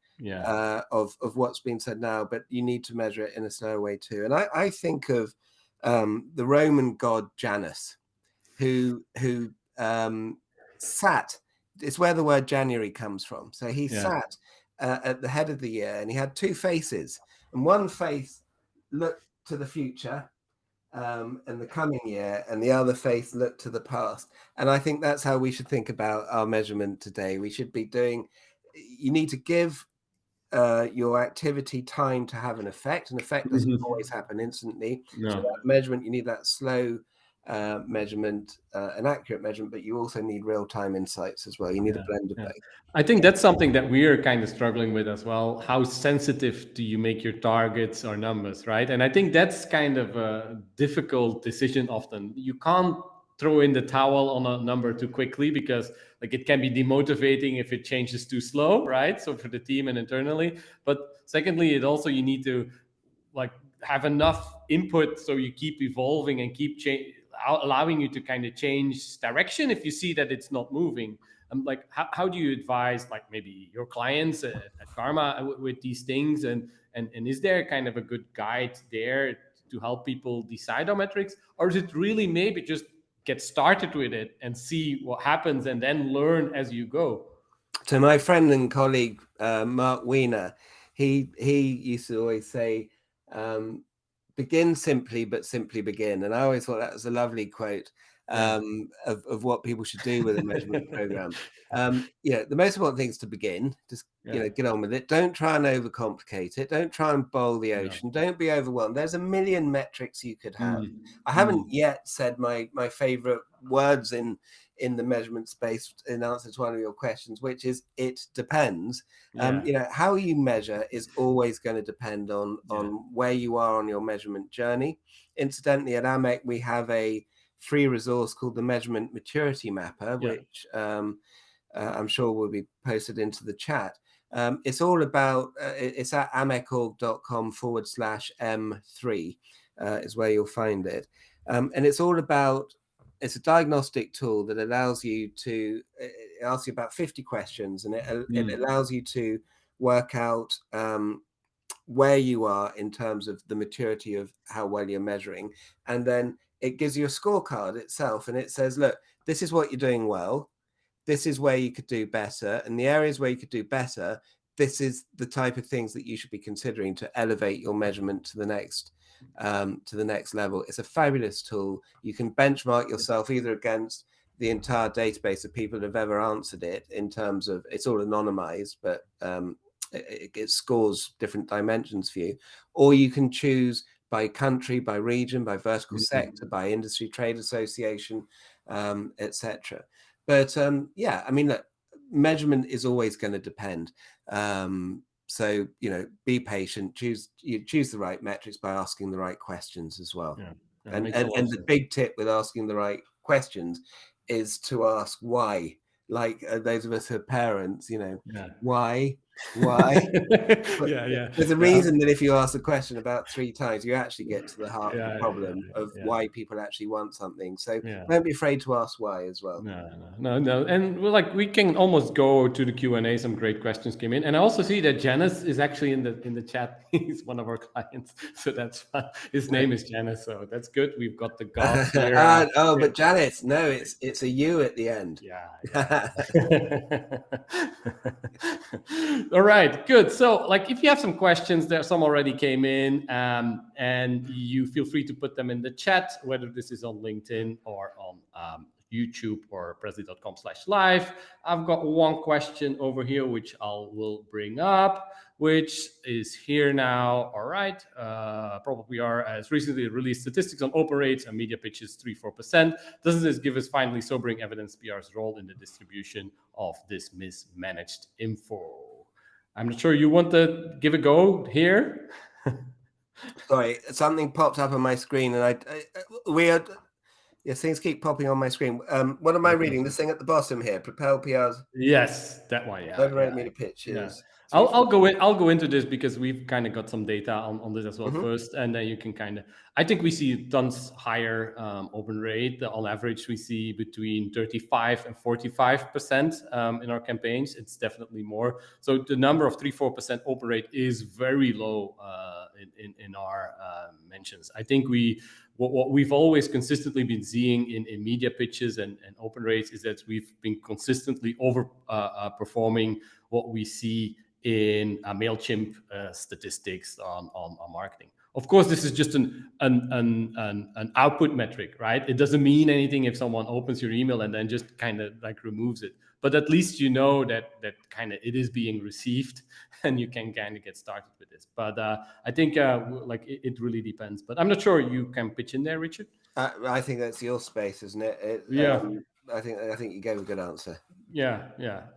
of what's been said now, but you need to measure it in a slower way too. And I think of the Roman god Janus, who sat, it's where the word January comes from. So he sat at the head of the year, and he had two faces, and one face looked to the future and the coming year, and the other face looked to the past. And I think that's how we should think about our measurement today. We should be you need to give your activity time to have an effect. An effect doesn't always happen instantly. So that measurement, you need that slow measurement, an accurate measurement, but you also need real-time insights as well. You need a blend of both. I think that's something that we are kind of struggling with as well. How sensitive do you make your targets or numbers, right? And I think that's kind of a difficult decision often. You can't throw in the towel on a number too quickly, because it can be demotivating if it changes too slow, right? So for the team and internally. But secondly, you need to have enough input so you keep evolving and keep allowing you to kind of change direction if you see that it's not moving. How do you advise maybe your clients at CARMA with these things, and is there kind of a good guide there to help people decide on metrics, or is it really maybe just get started with it and see what happens and then learn as you go? So my friend and colleague Mark Wiener, he used to always say, begin simply, but simply begin. And I always thought that was a lovely quote of what people should do with a measurement program. The most important thing is to begin. Just get on with it. Don't try and overcomplicate it. Don't try and boil the ocean. Don't be overwhelmed. There's a million metrics you could have. I haven't yet said my favorite words in the measurement space in answer to one of your questions, which is it depends. How you measure is always going to depend on where you are on your measurement journey. Incidentally, at AMEC, we have a free resource called the Measurement Maturity Mapper, which I'm sure will be posted into the chat. It's all about, it's at amec.com/M3 is where you'll find it. And it's all about, it's a diagnostic tool that allows you to, it asks you about 50 questions, and it allows you to work out where you are in terms of the maturity of how well you're measuring. And then it gives you a scorecard itself, and it says, look, this is what you're doing well. This is where you could do better. And the areas where you could do better, this is the type of things that you should be considering to elevate your measurement to the next level. It's a fabulous tool. You can benchmark yourself either against the entire database of people that have ever answered it, in terms of, it's all anonymized, but it scores different dimensions for you, or you can choose by country, by region, by vertical sector, by industry, trade association, etc. But look, measurement is always going to depend. So be patient. Choose the right metrics by asking the right questions as well. And the big tip with asking the right questions is to ask why. Like those of us who are parents, why? Yeah. There's a reason that if you ask the question about 3 times, you actually get to the heart of the problem of why people actually want something. So don't be afraid to ask why as well. No. And we can almost go to the Q&A. Some great questions came in. And I also see that Janice is actually in the chat. He's one of our clients. So that's fun. His name is Janice. So that's good. We've got the gods here. But Janice, no, it's a U at the end. Yeah. All right, good. So if you have some questions, there some already came in, and you feel free to put them in the chat, whether this is on LinkedIn or on YouTube or presley.com/live. I've got one question over here, which will bring up, which is here now. All right. Probably has recently released statistics on open rates and media pitches 3-4%. Doesn't this give us finally sobering evidence PR's role in the distribution of this mismanaged info? I'm not sure you want to give a go here. Sorry, something popped up on my screen, and things keep popping on my screen. What am I reading? This thing at the bottom here, Propel PR's. Yes, that one. Yeah. Overrate media pitches. Yeah. I'll go into this because we've kind of got some data on this as well first, and then you can I think we see tons higher open rate. On average, we see between 35 and 45% in our campaigns. It's definitely more. So the number of 3-4% open rate is very low in our mentions. I think what we've always consistently been seeing in media pitches and open rates is that we've been consistently performing what we see in MailChimp statistics on marketing. Of course, this is just an output metric, right? It doesn't mean anything if someone opens your email and then just kind of removes it. But at least you know that kind of it is being received, and you can kind of get started with this. But I think it really depends. But I'm not sure you can pitch in there, Richard. I think that's your space, isn't it? I think you gave a good answer. Yeah,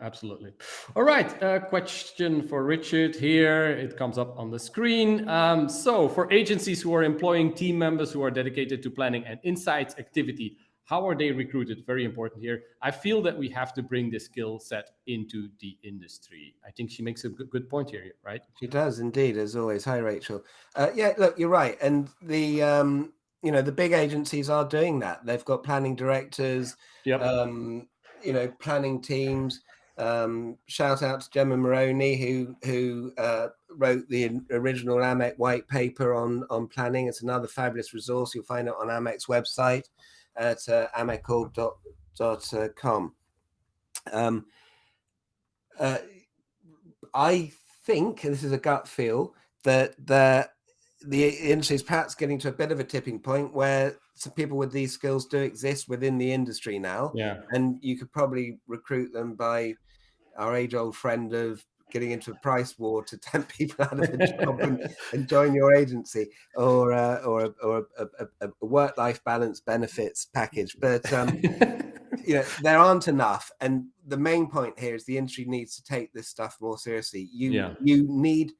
absolutely. All right, question for Richard here. It comes up on the screen. So for agencies who are employing team members who are dedicated to planning and insights activity, how are they recruited? Very important here. I feel that we have to bring this skill set into the industry. I think she makes a good point here, right? She does indeed, as always. Hi, Rachel. Yeah, look, you're right. And the big agencies are doing that. They've got planning directors, planning teams. Shout out to Gemma Maroney, who wrote the original AMEC white paper on planning. It's another fabulous resource. You'll find it on AMEC's website at amecorg.com. I think, and this is a gut feel, that the industry is perhaps getting to a bit of a tipping point where some people with these skills do exist within the industry now. Yeah. And you could probably recruit them by our age-old friend of getting into a price war to tempt people out of a job and join your agency, or a work-life balance benefits package. But there aren't enough. And the main point here is the industry needs to take this stuff more seriously. You need.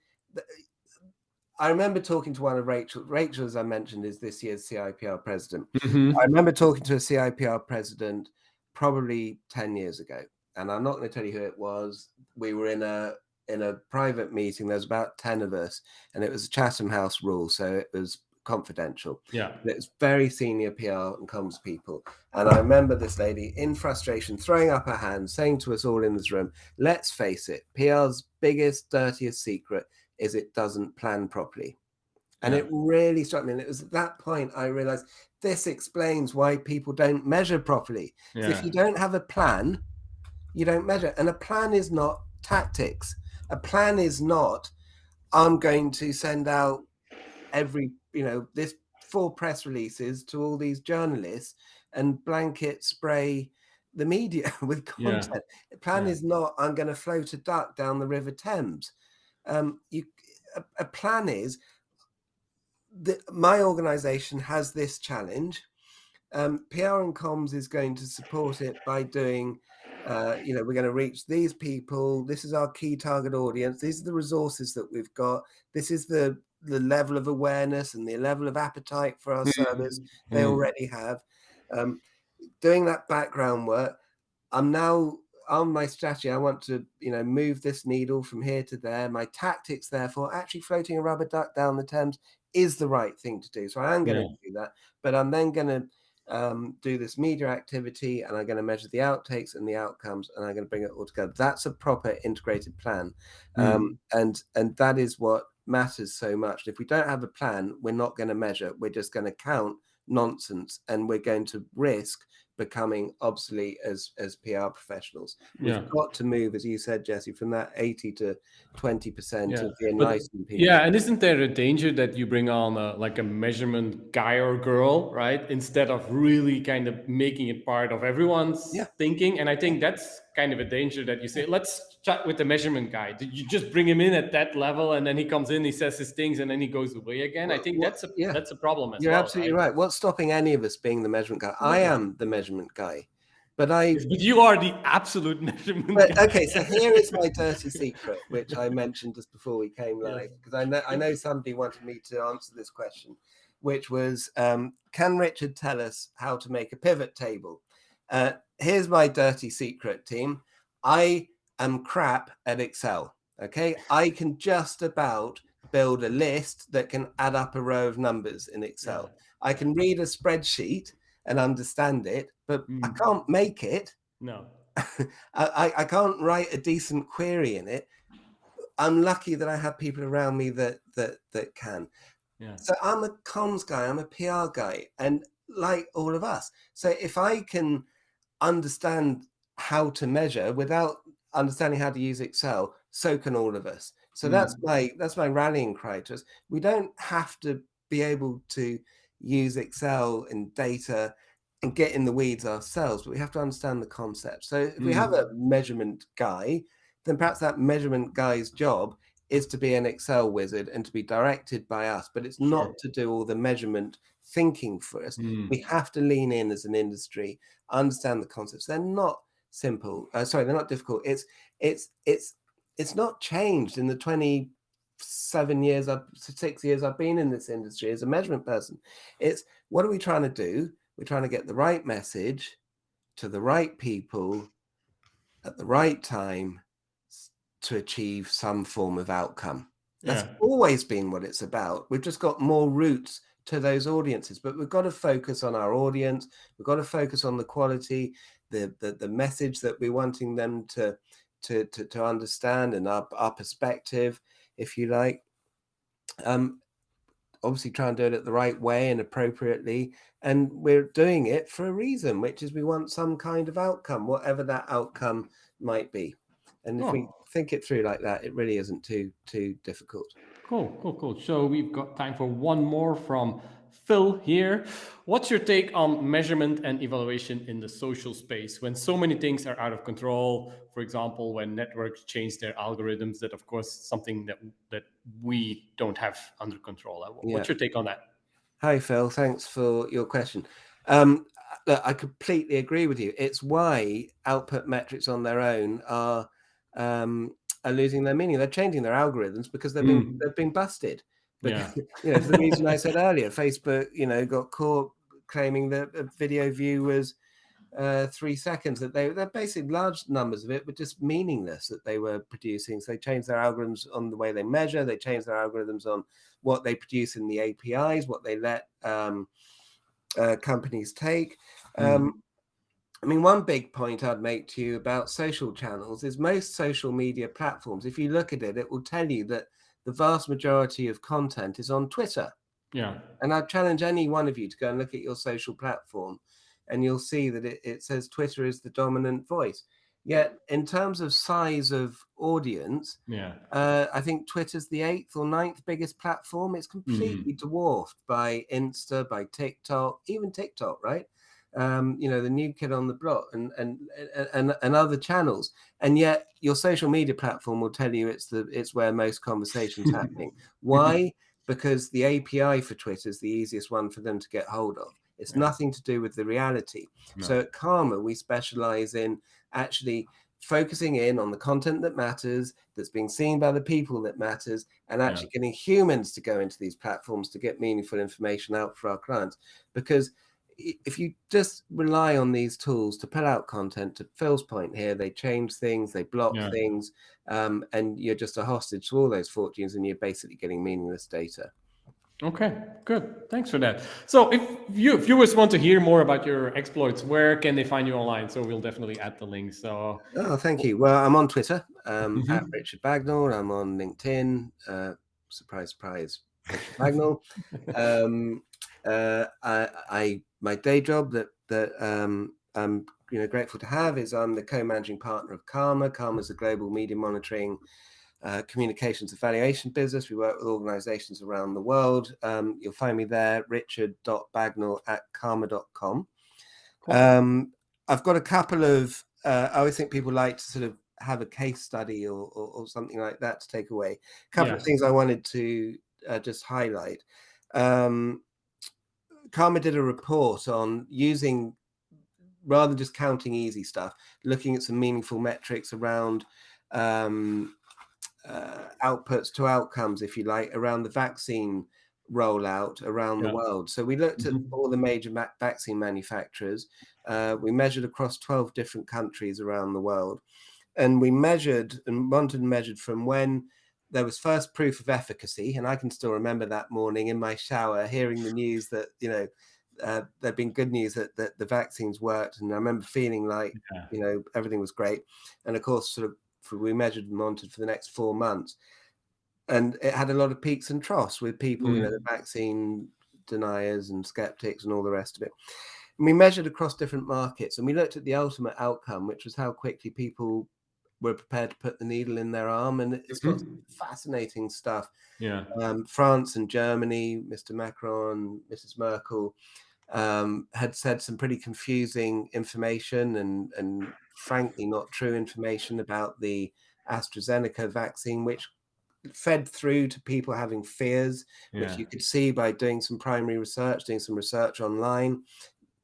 I remember talking to one of Rachel. Rachel, as I mentioned, is this year's CIPR president. I remember talking to a CIPR president probably 10 years ago, and I'm not going to tell you who it was. We were in a private meeting. There's about 10 of us, and it was a Chatham House rule, so it was confidential. Yeah, it's very senior PR and comms people. And I remember this lady in frustration throwing up her hand, saying to us all in this room, "Let's face it, PR's biggest, dirtiest secret is it doesn't plan properly." And it really struck me. And it was at that point I realized this explains why people don't measure properly. So if you don't have a plan, you don't measure. And a plan is not tactics. A plan is not, I'm going to send out this 4 press releases to all these journalists and blanket spray the media with content. A plan is not, I'm going to float a duck down the River Thames. A plan is that my organization has this challenge. PR and comms is going to support it by doing, we're going to reach these people. This is our key target audience. These are the resources that we've got. This is the level of awareness and the level of appetite for our service they already have. doing that background work. I'm now on my strategy. I want to, move this needle from here to there. My tactics, therefore, actually floating a rubber duck down the Thames is the right thing to do. So I am going to do that, but I'm then going to do this media activity, and I'm going to measure the outtakes and the outcomes, and I'm going to bring it all together. That's a proper integrated plan, and that is what matters so much. If we don't have a plan, we're not going to measure. We're just going to count nonsense, and we're going to risk becoming obsolete as PR professionals. We've got to move, as you said, Jesse, from that 80 to 20% of the enlightened people. Yeah, and isn't there a danger that you bring on like a measurement guy or girl, right? Instead of really kind of making it part of everyone's thinking. And I think that's kind of a danger, that you say, let's chat with the measurement guy. Did you just bring him in at that level, and then he comes in, he says his things, and then he goes away again? I think that's a problem as well. You're absolutely right. What's stopping any of us being the measurement guy? I am the measurement guy. But you are the absolute measurement guy. Okay, so here is my dirty secret, which I mentioned just before we came live, because I know somebody wanted me to answer this question, which was, can Richard tell us how to make a pivot table? Here's my dirty secret, team. I am crap at Excel. Okay, I can just about build a list that can add up a row of numbers in Excel. I can read a spreadsheet and understand it, but I can't make it. No. I can't write a decent query in it. I'm lucky that I have people around me that can. So I'm a comms guy, I'm a PR guy, and like all of us. So if I can understand how to measure without understanding how to use Excel, so can all of us. So that's my rallying cry to us. We don't have to be able to use Excel and data and get in the weeds ourselves, but we have to understand the concept. So if we have a measurement guy, then perhaps that measurement guy's job is to be an Excel wizard and to be directed by us, but it's not to do all the measurement thinking for us. We have to lean in as an industry, understand the concepts. They're not simple. They're not difficult. It's not changed in the 6 years I've been in this industry as a measurement person. It's, what are we trying to do? We're trying to get the right message to the right people at the right time to achieve some form of outcome. That's always been what it's about. We've just got more routes to those audiences, but we've got to focus on our audience. We've got to focus on the quality, the message that we're wanting them to understand, and our perspective, if you like. Obviously try and do it at the right way and appropriately, and we're doing it for a reason, which is we want some kind of outcome, whatever that outcome might be. And if we think it through like that, it really isn't too difficult. Cool. So we've got time for one more from Phil here. What's your take on measurement and evaluation in the social space when so many things are out of control? For example, when networks change their algorithms, that of course something that we don't have under control. What's your take on that? Hi, Phil. Thanks for your question. Look, I completely agree with you. It's why output metrics on their own are losing their meaning. They're changing their algorithms because they've been busted. But for the reason I said earlier, Facebook, got caught claiming that a video view was 3 seconds. That they're basically large numbers of it were just meaningless that they were producing. So they changed their algorithms on the way they measure. They changed their algorithms on what they produce in the APIs, what they let companies take. One big point I'd make to you about social channels is most social media platforms, if you look at it, it will tell you that the vast majority of content is on Twitter. And I challenge any one of you to go and look at your social platform, and you'll see that it says Twitter is the dominant voice. Yet in terms of size of audience, I think Twitter's the 8th or 9th biggest platform. It's completely dwarfed by Insta, by TikTok, even TikTok, right? The new kid on the block and other channels. And yet your social media platform will tell you it's where most conversations happening. Why? Because the API for Twitter is the easiest one for them to get hold of. It's nothing to do with the reality. So at CARMA, we specialize in actually focusing in on the content that matters, that's being seen by the people that matters, and actually getting humans to go into these platforms to get meaningful information out for our clients. Because if you just rely on these tools to put out content, to Phil's point here, they change things, they block things, and you're just a hostage to all those fortunes, and you're basically getting meaningless data. Okay, good. Thanks for that. So if viewers want to hear more about your exploits, where can they find you online? So we'll definitely add the link. So thank you. Well, I'm on Twitter at Richard Bagnall. I'm on LinkedIn. Surprise, surprise, Richard Bagnall. My day job that I'm grateful to have is I'm the co-managing partner of CARMA. CARMA is a global media monitoring communications evaluation business. We work with organizations around the world. You'll find me there, richard.bagnall@karma.com. Cool. I've got a couple of, I always think people like to sort of have a case study or something like that to take away. A couple of things I wanted to just highlight. CARMA did a report on using, rather than just counting easy stuff, looking at some meaningful metrics around outputs to outcomes, if you like, around the vaccine rollout around the world. So we looked at all the major vaccine manufacturers. We measured across 12 different countries around the world, and we measured and wanted and measured from when there was first proof of efficacy. And I can still remember that morning in my shower hearing the news that there'd been good news that the vaccines worked, and I remember feeling like everything was great. And of course, sort of we measured and monitored for the next 4 months, and it had a lot of peaks and troughs with people, the vaccine deniers and skeptics and all the rest of it. And we measured across different markets, and we looked at the ultimate outcome, which was how quickly people were prepared to put the needle in their arm. And it's got fascinating stuff. France and Germany, Mr. Macron, Mrs. Merkel, had said some pretty confusing information and frankly not true information about the AstraZeneca vaccine, which fed through to people having fears, which you could see by doing some primary research, doing some research online,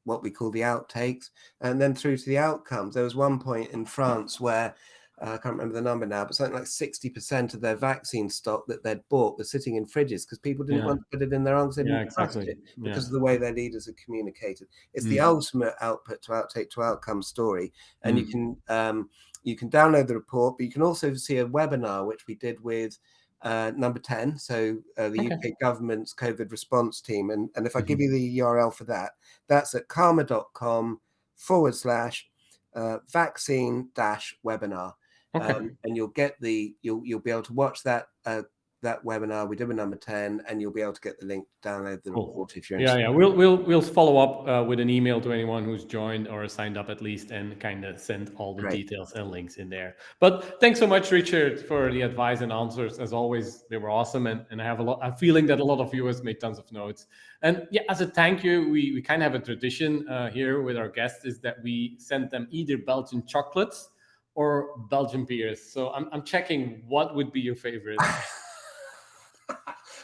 what we call the outtakes, and then through to the outcomes. There was one point in France where I can't remember the number now, but something like 60% of their vaccine stock that they'd bought was sitting in fridges because people didn't want to put it in their arms. They didn't trust it because of the way their leaders had communicated. It's the ultimate output to outtake to outcome story. And you can download the report, but you can also see a webinar, which we did with number 10. So the UK government's COVID response team. And if I give you the URL for that, that's at karma.com/vaccine-webinar. And you'll get you'll be able to watch that webinar we did with number 10, and you'll be able to get the link to download the report if you're interested. We'll follow up with an email to anyone who's joined or signed up at least, and kind of send all the details and links in there. But thanks so much, Richard, for the advice and answers. As always, they were awesome, and I have I'm feeling that a lot of viewers made tons of notes. And as a thank you, we kind of have a tradition here with our guests, is that we send them either Belgian chocolates or Belgian beers. So I'm checking what would be your favorite.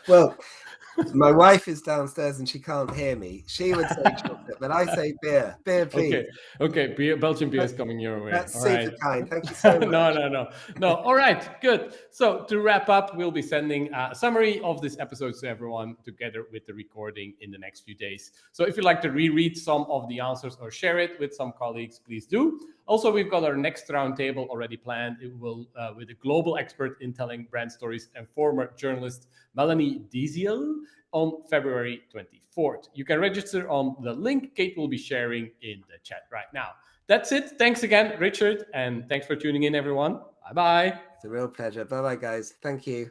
Well, my wife is downstairs and she can't hear me. She would say chocolate, but I say beer. Beer, please. Okay. Beer, Belgian beer is coming your way. That's super kind. Thank you so much. No. All right, good. So to wrap up, we'll be sending a summary of this episode to everyone together with the recording in the next few days. So if you'd like to reread some of the answers or share it with some colleagues, please do. Also, we've got our next roundtable already planned. It will with a global expert in telling brand stories and former journalist Melanie Diesel on February 24th. You can register on the link Kate will be sharing in the chat right now. That's it. Thanks again, Richard, and thanks for tuning in, everyone. Bye-bye. It's a real pleasure. Bye-bye, guys. Thank you.